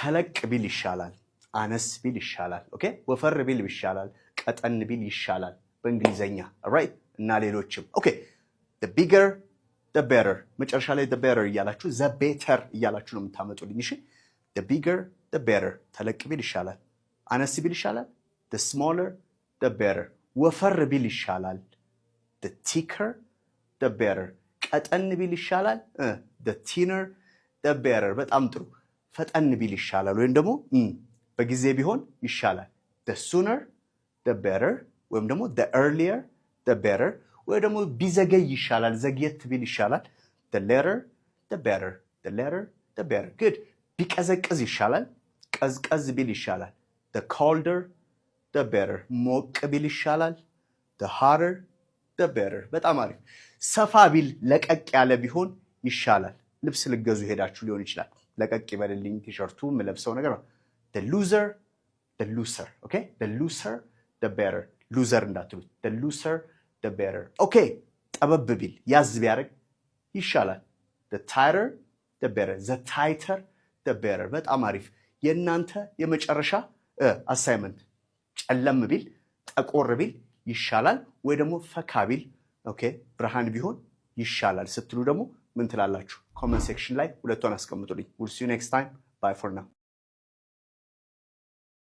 ተለቅ ቢል ይሻላል አነስ ቢል ይሻላል ኦኬ ወፈር ቢል ይሻላል ቀጠን ቢል ይሻላል በእንግሊዘኛ ራይት እና ሌሎችም ኦኬ the bigger the better መጨረሻ ላይ the better እያላችሁ the better እያላችሁ ነው የምታመጡልኝ እሺ the bigger the better ተለቅ ቢል ይሻላል አነስ ቢል ይሻላል the smaller the better ወፈር ቢል ይሻላል the thicker the better ቀጠን ቢል ይሻላል the thinner the better በጣም ጥሩ ፈጠን ቢል ይሻላል ወይም ደግሞ በጊዜ ቢሆን ይሻላል the sooner the better ወይም ደግሞ the earlier the better ወይ ደግሞ ቢዘገይ ይሻላል ዘግየት ቢል ይሻላል the later the better the later the better good ቢቀዘቅዝ ይሻላል ቀዝቀዝ ቢል ይሻላል the colder the better ሞቅ ቢል ይሻላል the hotter the better በጣም አሪፍ ሰፋ ቢል ለቀቅ ያለ ቢሆን ይሻላል ልብስ ልገዙ ሄዳችሁ ሊሆን ይችላል ለቀቅ ይበልልኝ ቲሸርቱ ምለብሰው ነገር ነው the looser okay the looser the better loser እንዳትሉት the looser the better okay ጠበብ ቢል ያዝ ቢያረግ ይሻላል the tighter the better the tighter the better በጣም አሪፍ የናንተ የመጨረሻ አሳይመንት ጨለም ቢል ጠቆር ቢል ይሻላል ወይ ደግሞ ፈካ ቢል ኦኬ ብርሃን ቢሆን ይሻላል ስትሉ ደግሞ ምን ትላላችሁ ኮሜንት ሴክሽን ላይ ሁለቱን አስቀምጡልኝ we'll see you next time bye for now